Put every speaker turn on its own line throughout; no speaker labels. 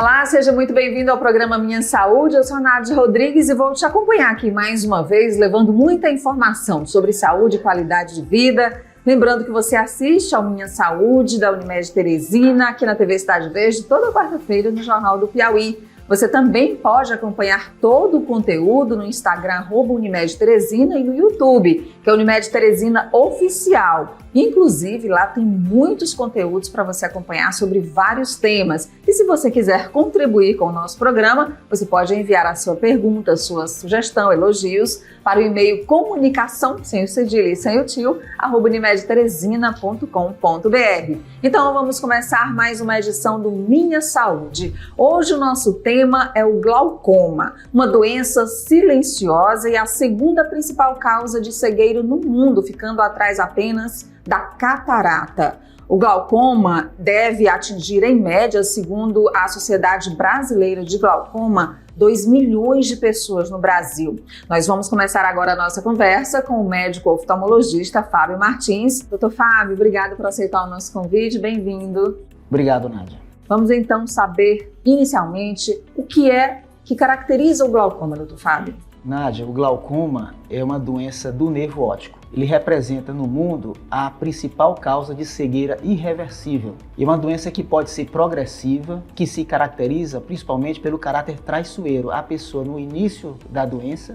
Olá, seja muito bem-vindo ao programa Minha Saúde. Eu sou a Nádia Rodrigues e vou te acompanhar aqui mais uma vez, levando muita informação sobre saúde e qualidade de vida. Lembrando que você assiste ao Minha Saúde da Unimed Teresina, aqui na TV Cidade Verde, toda quarta-feira no Jornal do Piauí. Você também pode acompanhar todo o conteúdo no Instagram @Unimed Teresina e no YouTube, que é Unimed Teresina Oficial. Inclusive, lá tem muitos conteúdos para você acompanhar sobre vários temas. E se você quiser contribuir com o nosso programa, você pode enviar a sua pergunta, sua sugestão, elogios para o e-mail comunicação, sem o cedilha e sem o tio, @unimedteresina.com.br. Então, vamos começar mais uma edição do Minha Saúde. Hoje o nosso tema é o glaucoma, uma doença silenciosa e a segunda principal causa de cegueira no mundo, ficando atrás apenas da catarata. O glaucoma deve atingir, em média, segundo a Sociedade Brasileira de Glaucoma, 2 milhões de pessoas no Brasil. Nós vamos começar agora a nossa conversa com o médico oftalmologista Fábio Martins. Doutor Fábio, obrigado por aceitar o nosso convite, bem-vindo.
Obrigado, Nádia.
Vamos então saber, inicialmente, o que caracteriza o glaucoma, doutor Fábio?
Nádia, o glaucoma é uma doença do nervo óptico. Ele representa no mundo a principal causa de cegueira irreversível. E é uma doença que pode ser progressiva, que se caracteriza principalmente pelo caráter traiçoeiro. A pessoa, no início da doença,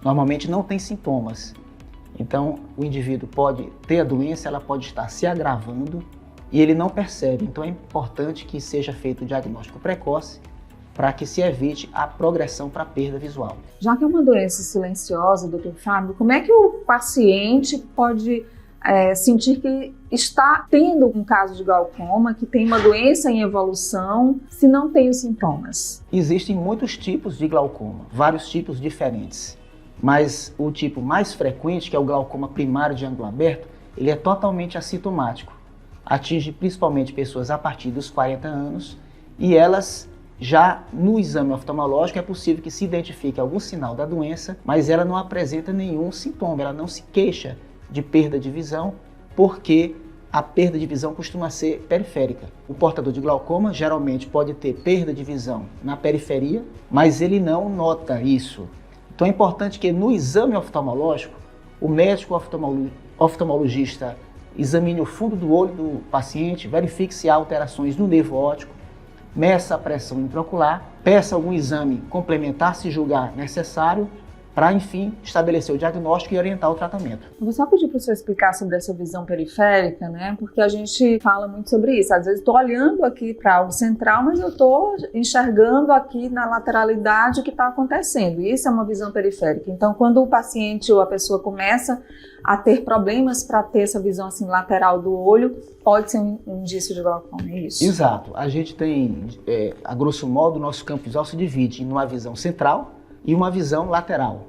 normalmente não tem sintomas. Então, o indivíduo pode ter a doença, ela pode estar se agravando e ele não percebe. Então, é importante que seja feito o diagnóstico precoce para que se evite a progressão para a perda visual.
Já que é uma doença silenciosa, doutor Fábio, como é que o paciente pode sentir que está tendo um caso de glaucoma, que tem uma doença em evolução, se não tem os sintomas?
Existem muitos tipos de glaucoma, vários tipos diferentes, mas o tipo mais frequente, que é o glaucoma primário de ângulo aberto, ele é totalmente assintomático. Atinge principalmente pessoas a partir dos 40 anos e elas, já no exame oftalmológico, é possível que se identifique algum sinal da doença, mas ela não apresenta nenhum sintoma, ela não se queixa de perda de visão, porque a perda de visão costuma ser periférica. O portador de glaucoma geralmente pode ter perda de visão na periferia, mas ele não nota isso. Então é importante que no exame oftalmológico, o médico oftalmologista examine o fundo do olho do paciente, verifique se há alterações no nervo óptico, meça a pressão intraocular, peça algum exame complementar se julgar necessário, para, enfim, estabelecer o diagnóstico e orientar o tratamento.
Eu vou só pedir para o senhor explicar sobre essa visão periférica, né? Porque a gente fala muito sobre isso. Às vezes estou olhando aqui para algo central, mas eu estou enxergando aqui na lateralidade o que está acontecendo. E isso é uma visão periférica. Então, quando o paciente ou a pessoa começa a ter problemas para ter essa visão assim, lateral do olho, pode ser um indício de glaucoma, é isso?
Exato. A gente tem, a grosso modo, o nosso campo visual se divide em uma visão central e uma visão lateral.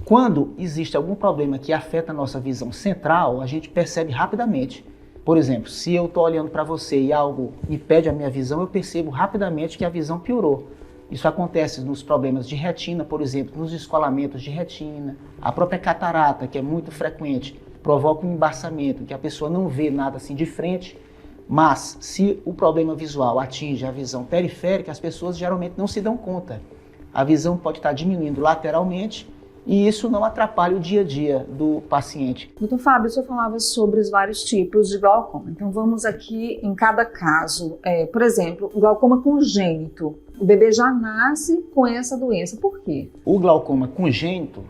Quando existe algum problema que afeta a nossa visão central, a gente percebe rapidamente. Por exemplo, se eu estou olhando para você e algo impede a minha visão, eu percebo rapidamente que a visão piorou. Isso acontece nos problemas de retina, por exemplo, nos descolamentos de retina. A própria catarata, que é muito frequente, provoca um embaçamento, que a pessoa não vê nada assim de frente. Mas se o problema visual atinge a visão periférica, as pessoas geralmente não se dão conta. A visão pode estar diminuindo lateralmente e isso não atrapalha o dia a dia do paciente.
Doutor Fábio, o senhor falava sobre os vários tipos de glaucoma. Então vamos aqui em cada caso. Por exemplo, o glaucoma congênito. O bebê já nasce com essa doença. Por quê?
O glaucoma congênito,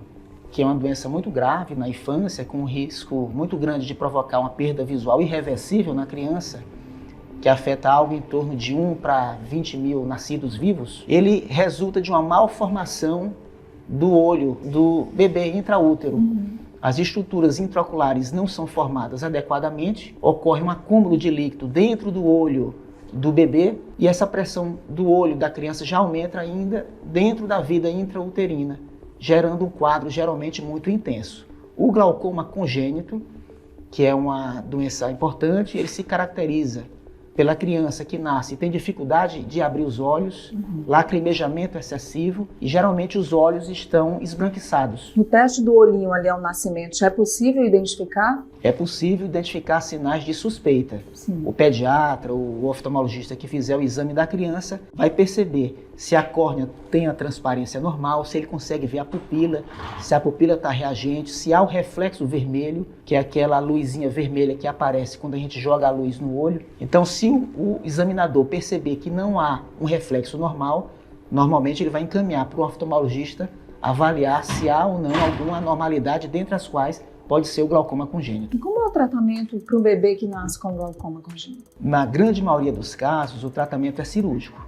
que é uma doença muito grave na infância, com um risco muito grande de provocar uma perda visual irreversível na criança, que afeta algo em torno de 1 para 20 mil nascidos vivos, ele resulta de uma malformação do olho do bebê intraútero. As estruturas intraoculares não são formadas adequadamente, ocorre um acúmulo de líquido dentro do olho do bebê e essa pressão do olho da criança já aumenta ainda dentro da vida intrauterina, gerando um quadro geralmente muito intenso. O glaucoma congênito, que é uma doença importante, ele se caracteriza pela criança que nasce e tem dificuldade de abrir os olhos, lacrimejamento excessivo e geralmente os olhos estão esbranquiçados.
No teste do olhinho ali ao nascimento, já é possível identificar?
É possível identificar sinais de suspeita.
Sim.
O pediatra, o oftalmologista que fizer o exame da criança vai perceber se a córnea tem a transparência normal, se ele consegue ver a pupila, se a pupila está reagente, se há o reflexo vermelho, que é aquela luzinha vermelha que aparece quando a gente joga a luz no olho. Então, se o examinador perceber que não há um reflexo normal, normalmente ele vai encaminhar para o oftalmologista avaliar se há ou não alguma anormalidade, dentre as quais pode ser o glaucoma congênito.
E como é o tratamento para o bebê que nasce com glaucoma congênito?
Na grande maioria dos casos, o tratamento é cirúrgico,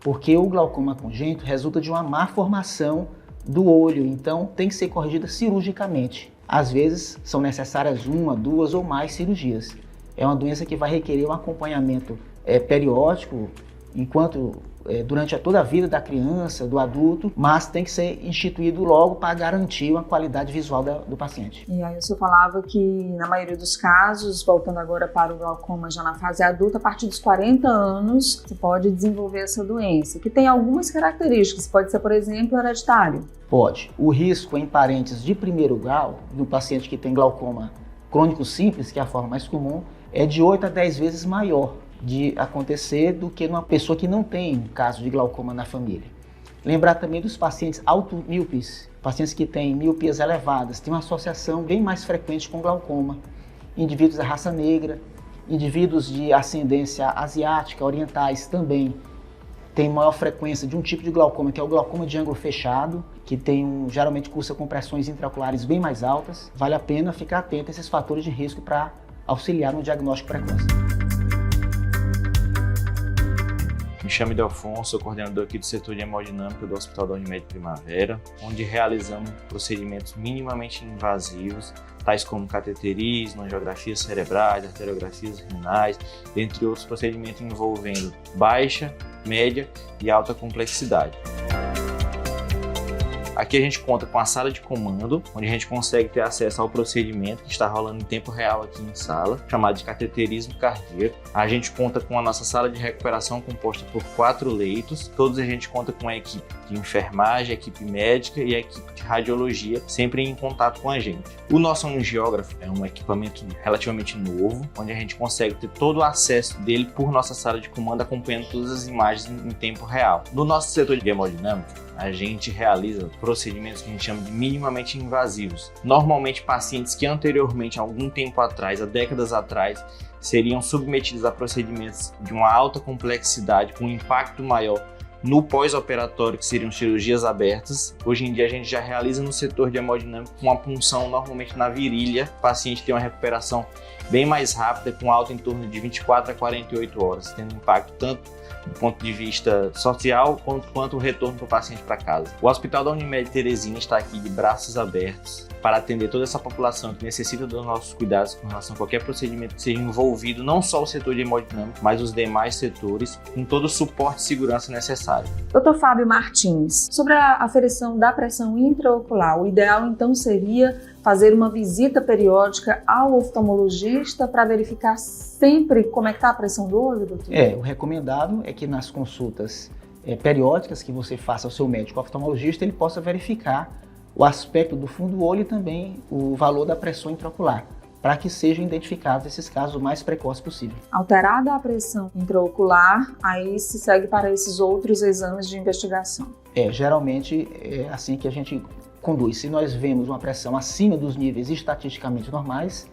porque o glaucoma congênito resulta de uma má formação do olho, então tem que ser corrigida cirurgicamente. Às vezes, são necessárias 1, 2 ou mais cirurgias. É uma doença que vai requerer um acompanhamento periódico, durante toda a vida da criança, do adulto, mas tem que ser instituído logo para garantir uma qualidade visual do paciente.
E aí o senhor falava que na maioria dos casos, voltando agora para o glaucoma já na fase adulta, a partir dos 40 anos você pode desenvolver essa doença, que tem algumas características, pode ser, por exemplo, hereditário.
Pode. O risco em parentes de primeiro grau, no paciente que tem glaucoma crônico simples, que é a forma mais comum, é de 8 a 10 vezes maior de acontecer do que numa pessoa que não tem um caso de glaucoma na família. Lembrar também dos pacientes automíopes, pacientes que têm miopias elevadas, tem uma associação bem mais frequente com glaucoma. Indivíduos da raça negra, indivíduos de ascendência asiática, orientais também tem maior frequência de um tipo de glaucoma, que é o glaucoma de ângulo fechado, que geralmente cursa com pressões intraoculares bem mais altas. Vale a pena ficar atento a esses fatores de risco para auxiliar no diagnóstico precoce.
Me chamo Ildefonso, sou coordenador aqui do setor de hemodinâmica do Hospital da Unimed Primavera, onde realizamos procedimentos minimamente invasivos, tais como cateterismo, angiografias cerebrais, arteriografias renais, entre outros procedimentos envolvendo baixa, média e alta complexidade. Aqui a gente conta com a sala de comando, onde a gente consegue ter acesso ao procedimento que está rolando em tempo real aqui em sala, chamado de cateterismo cardíaco. A gente conta com a nossa sala de recuperação composta por 4 leitos. Todos a gente conta com a equipe de enfermagem, a equipe médica e a equipe de radiologia, sempre em contato com a gente. O nosso angiógrafo é um equipamento relativamente novo, onde a gente consegue ter todo o acesso dele por nossa sala de comando, acompanhando todas as imagens em tempo real. No nosso setor de hemodinâmica, a gente realiza procedimentos que a gente chama de minimamente invasivos. Normalmente pacientes que anteriormente, há algum tempo atrás, há décadas atrás, seriam submetidos a procedimentos de uma alta complexidade, com impacto maior no pós-operatório, que seriam cirurgias abertas. Hoje em dia a gente já realiza no setor de hemodinâmica com uma punção normalmente na virilha. O paciente tem uma recuperação bem mais rápida, com alta em torno de 24 a 48 horas, tendo impacto tanto do ponto de vista social, quanto o retorno para o paciente para casa. O Hospital da Unimed Teresina está aqui de braços abertos para atender toda essa população que necessita dos nossos cuidados com relação a qualquer procedimento que seja envolvido, não só o setor de hemodinâmica, mas os demais setores, com todo o suporte e segurança necessário.
Dr. Fábio Martins, sobre a aferição da pressão intraocular, o ideal então seria fazer uma visita periódica ao oftalmologista para verificar sempre como é que está a pressão do olho, doutor?
O recomendado é que nas consultas periódicas que você faça ao seu médico oftalmologista, ele possa verificar o aspecto do fundo do olho e também o valor da pressão intraocular, para que sejam identificados esses casos o mais precoce possível.
Alterada a pressão intraocular, aí se segue para esses outros exames de investigação.
Geralmente é assim que a gente conduz. Se nós vemos uma pressão acima dos níveis estatisticamente normais,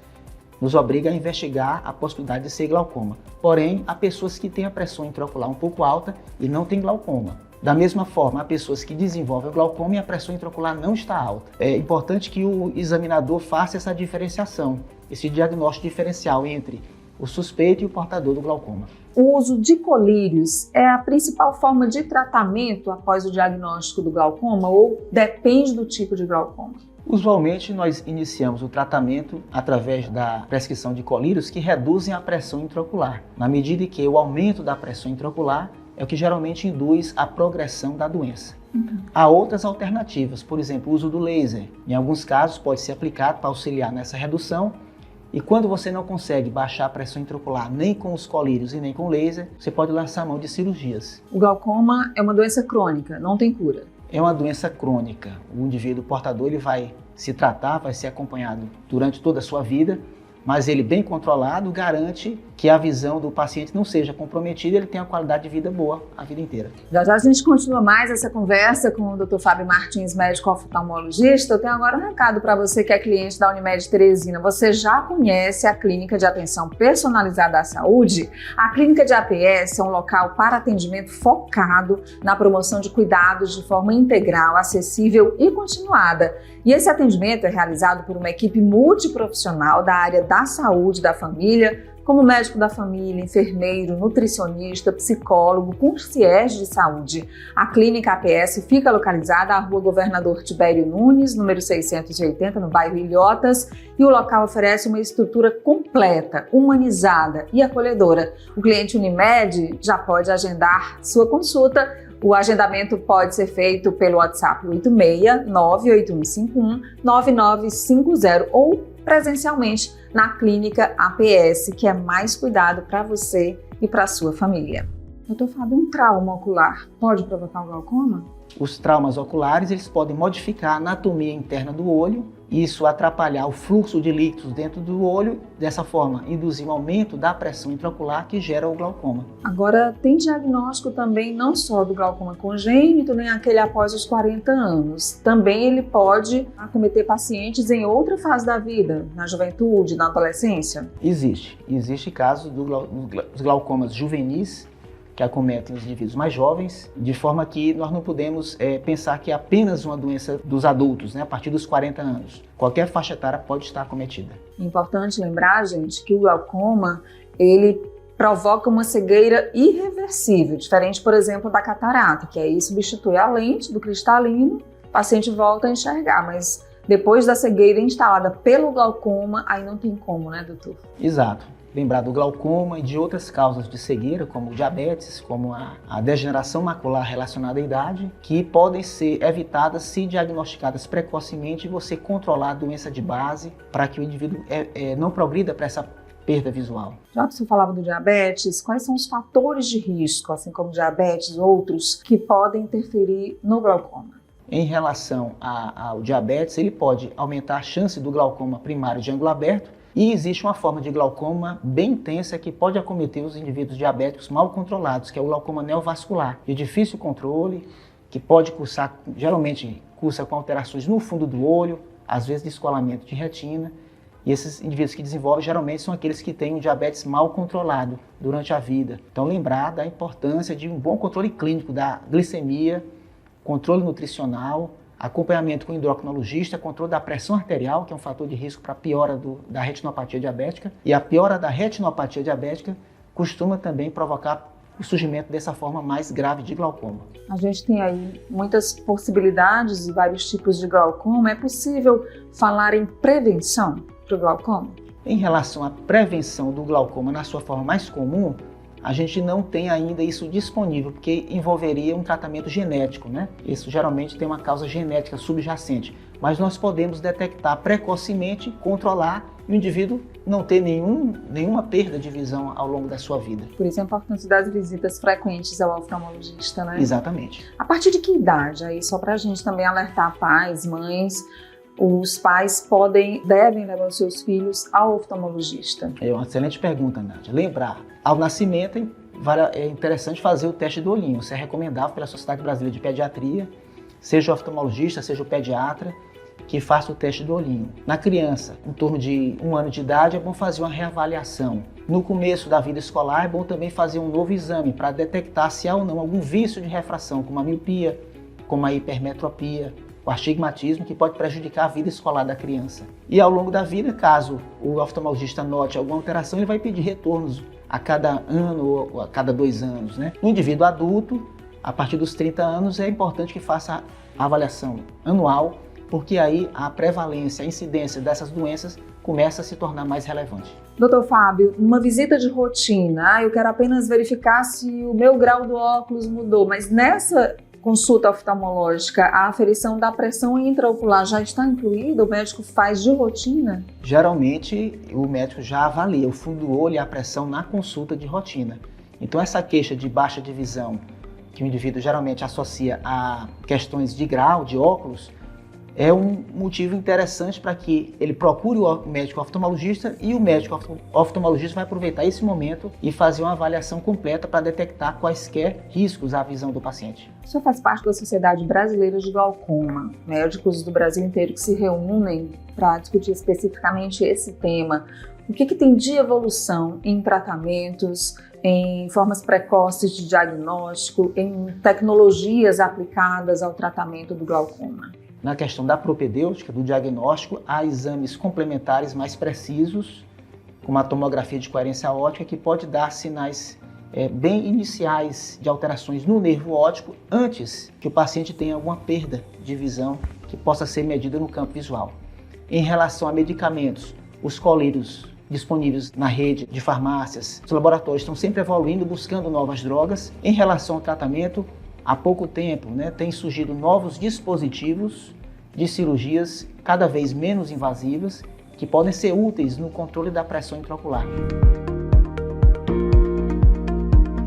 nos obriga a investigar a possibilidade de ser glaucoma. Porém, há pessoas que têm a pressão intraocular um pouco alta e não têm glaucoma. Da mesma forma, há pessoas que desenvolvem o glaucoma e a pressão intraocular não está alta. É importante que o examinador faça essa diferenciação, esse diagnóstico diferencial entre o suspeito e o portador do glaucoma.
O uso de colírios é a principal forma de tratamento após o diagnóstico do glaucoma ou depende do tipo de glaucoma?
Usualmente, nós iniciamos o tratamento através da prescrição de colírios que reduzem a pressão intraocular, na medida em que o aumento da pressão intraocular é o que geralmente induz a progressão da doença. Há outras alternativas, por exemplo, o uso do laser. Em alguns casos pode ser aplicado para auxiliar nessa redução E quando você não consegue baixar a pressão intraocular nem com os colírios e nem com laser, você pode lançar mão de cirurgias.
O glaucoma é uma doença crônica, não tem cura.
É uma doença crônica. O indivíduo portador ele vai se tratar, vai ser acompanhado durante toda a sua vida, mas ele bem controlado garante que a visão do paciente não seja comprometida e ele tenha uma qualidade de vida boa a vida inteira.
Já já a gente continua mais essa conversa com o Dr. Fábio Martins, médico oftalmologista. Eu tenho agora um recado para você que é cliente da Unimed Teresina. Você já conhece a Clínica de Atenção Personalizada à Saúde? A Clínica de APS é um local para atendimento focado na promoção de cuidados de forma integral, acessível e continuada. E esse atendimento é realizado por uma equipe multiprofissional da área da saúde da família, como médico da família, enfermeiro, nutricionista, psicólogo, concierge de saúde. A Clínica APS fica localizada à Rua Governador Tibério Nunes, número 680, no bairro Ilhotas, e o local oferece uma estrutura completa, humanizada e acolhedora. O cliente Unimed já pode agendar sua consulta. O agendamento pode ser feito pelo WhatsApp 86-98151-9950 ou presencialmente na Clínica APS, que é mais cuidado para você e para a sua família. Doutor Fábio, um trauma ocular pode provocar o glaucoma?
Os traumas oculares eles podem modificar a anatomia interna do olho, isso atrapalhar o fluxo de líquidos dentro do olho, dessa forma induzir um aumento da pressão intraocular que gera o glaucoma.
Agora, tem diagnóstico também não só do glaucoma congênito, nem aquele após os 40 anos. Também ele pode acometer pacientes em outra fase da vida, na juventude, na adolescência?
Existe casos dos glaucomas juvenis, que acometem os indivíduos mais jovens, de forma que nós não podemos pensar que é apenas uma doença dos adultos, né, a partir dos 40 anos. Qualquer faixa etária pode estar acometida.
É importante lembrar, gente, que o glaucoma, ele provoca uma cegueira irreversível, diferente, por exemplo, da catarata, que aí substitui a lente do cristalino, o paciente volta a enxergar, mas depois da cegueira instalada pelo glaucoma, aí não tem como, né, doutor?
Exato. Lembrar do glaucoma e de outras causas de cegueira, como diabetes, como a degeneração macular relacionada à idade, que podem ser evitadas se diagnosticadas precocemente e você controlar a doença de base para que o indivíduo não progrida para essa perda visual.
Já que você falava do diabetes, quais são os fatores de risco, assim como diabetes, outros, que podem interferir no glaucoma?
Em relação ao diabetes, ele pode aumentar a chance do glaucoma primário de ângulo aberto. E existe uma forma de glaucoma bem intensa que pode acometer os indivíduos diabéticos mal controlados, que é o glaucoma neovascular, de difícil controle, que pode cursar, geralmente cursa com alterações no fundo do olho, às vezes descolamento de retina. E esses indivíduos que desenvolvem geralmente são aqueles que têm um diabetes mal controlado durante a vida. Então lembrar da importância de um bom controle clínico da glicemia, controle nutricional, acompanhamento com o endocrinologista, controle da pressão arterial, que é um fator de risco para a piora da retinopatia diabética. E a piora da retinopatia diabética costuma também provocar o surgimento dessa forma mais grave de glaucoma.
A gente tem aí muitas possibilidades e vários tipos de glaucoma. É possível falar em prevenção para o glaucoma?
Em relação à prevenção do glaucoma na sua forma mais comum, a gente não tem ainda isso disponível, porque envolveria um tratamento genético, né? Isso geralmente tem uma causa genética subjacente, mas nós podemos detectar precocemente, controlar e o indivíduo não ter nenhuma perda de visão ao longo da sua vida.
Por isso a importância das visitas frequentes ao oftalmologista, né?
Exatamente.
A partir de que idade, aí só para a gente também alertar pais, mães, os pais devem levar os seus filhos ao oftalmologista?
É uma excelente pergunta, Nádia. Lembrar, ao nascimento é interessante fazer o teste do olhinho. Isso é recomendável pela Sociedade Brasileira de Pediatria, seja o oftalmologista, seja o pediatra, que faça o teste do olhinho. Na criança, em torno de 1 ano de idade, é bom fazer uma reavaliação. No começo da vida escolar, é bom também fazer um novo exame para detectar se há ou não algum vício de refração, como a miopia, como a hipermetropia, o astigmatismo, que pode prejudicar a vida escolar da criança. E ao longo da vida, caso o oftalmologista note alguma alteração, ele vai pedir retornos a cada ano ou a cada 2 anos, né? No indivíduo adulto, a partir dos 30 anos, é importante que faça a avaliação anual, porque aí a prevalência, a incidência dessas doenças começa a se tornar mais relevante.
Doutor Fábio, uma visita de rotina, eu quero apenas verificar se o meu grau do óculos mudou, mas nessa consulta oftalmológica, a aferição da pressão intraocular já está incluída? O médico faz de rotina?
Geralmente, o médico já avalia o fundo do olho e a pressão na consulta de rotina. Então, essa queixa de baixa de visão, que o indivíduo geralmente associa a questões de grau, de óculos, é um motivo interessante para que ele procure o médico oftalmologista, e o médico oftalmologista vai aproveitar esse momento e fazer uma avaliação completa para detectar quaisquer riscos à visão do paciente.
O senhor faz parte da Sociedade Brasileira de Glaucoma, médicos do Brasil inteiro que se reúnem para discutir especificamente esse tema. O que tem de evolução em tratamentos, em formas precoces de diagnóstico, em tecnologias aplicadas ao tratamento do glaucoma?
Na questão da propedêutica, do diagnóstico, há exames complementares mais precisos, como a tomografia de coerência óptica, que pode dar sinais bem iniciais de alterações no nervo óptico antes que o paciente tenha alguma perda de visão que possa ser medida no campo visual. Em relação a medicamentos, os colírios disponíveis na rede de farmácias, os laboratórios estão sempre evoluindo, buscando novas drogas. Em relação ao tratamento, há pouco tempo, tem surgido novos dispositivos de cirurgias cada vez menos invasivas que podem ser úteis no controle da pressão intraocular.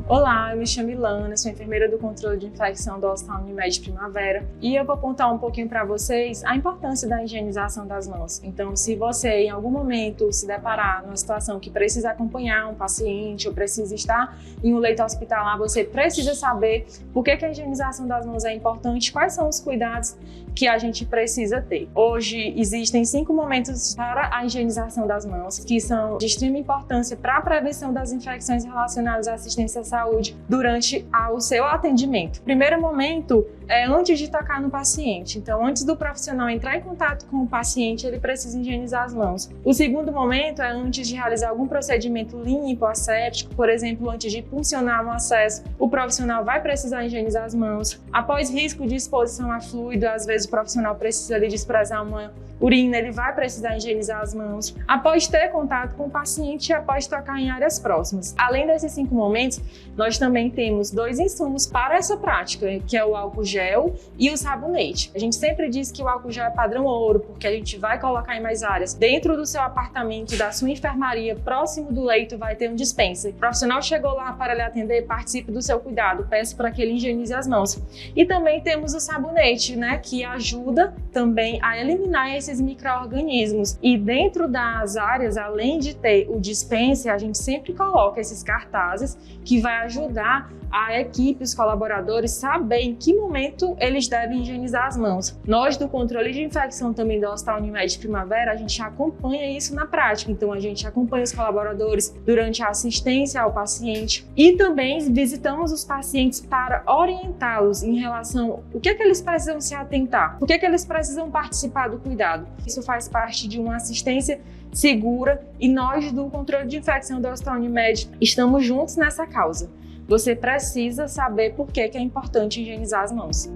Olá, eu me chamo Ilana, sou enfermeira do controle de infecção do Hospital Unimed Primavera e eu vou contar um pouquinho para vocês a importância da higienização das mãos. Então, se você em algum momento se deparar numa situação que precisa acompanhar um paciente ou precisa estar em um leito hospitalar, você precisa saber por que a higienização das mãos é importante, quais são os cuidados que a gente precisa ter. Hoje existem 5 momentos para a higienização das mãos que são de extrema importância para a prevenção das infecções relacionadas à assistência à saúde durante o seu atendimento. O primeiro momento é antes de tocar no paciente. Então, antes do profissional entrar em contato com o paciente, ele precisa higienizar as mãos. O segundo momento é antes de realizar algum procedimento limpo, asséptico, por exemplo, antes de puncionar um acesso, o profissional vai precisar higienizar as mãos. Após risco de exposição a fluido, às vezes o profissional precisa ali desprezar uma urina, ele vai precisar higienizar as mãos. Após ter contato com o paciente e após tocar em áreas próximas. Além desses 5 momentos, nós também temos 2 insumos para essa prática, que é o álcool gel e o sabonete. A gente sempre diz que o álcool gel é padrão ouro, porque a gente vai colocar em mais áreas. Dentro do seu apartamento, da sua enfermaria, próximo do leito, vai ter um dispenser. O profissional chegou lá para lhe atender, participe do seu cuidado, peço para que ele higienize as mãos. E também temos o sabonete, que ajuda também a eliminar esses micro-organismos. E dentro das áreas, além de ter o dispenser, a gente sempre coloca esses cartazes que vai ajudar a equipe, os colaboradores, saber em que momento eles devem higienizar as mãos. Nós do controle de infecção também do Hospital Unimed Primavera, a gente acompanha isso na prática. Então a gente acompanha os colaboradores durante a assistência ao paciente e também visitamos os pacientes para orientá-los em relação ao que eles precisam se atentar, o que eles precisam participar do cuidado. Isso faz parte de uma assistência segura e nós do controle de infecção do Hospital Unimed estamos juntos nessa causa. Você precisa saber por que é importante higienizar as mãos.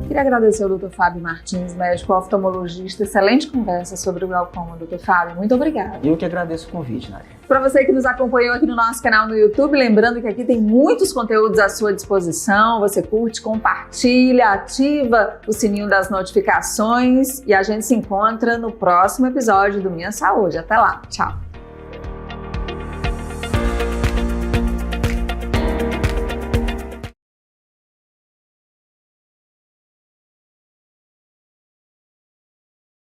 Queria agradecer ao Dr. Fábio Martins, médico oftalmologista. Excelente conversa sobre o glaucoma, Dr. Fábio. Muito obrigada.
Eu que agradeço o convite, Nádia.
Para você que nos acompanhou aqui no nosso canal no YouTube, lembrando que aqui tem muitos conteúdos à sua disposição. Você curte, compartilha, ativa o sininho das notificações e a gente se encontra no próximo episódio do Minha Saúde. Até lá. Tchau.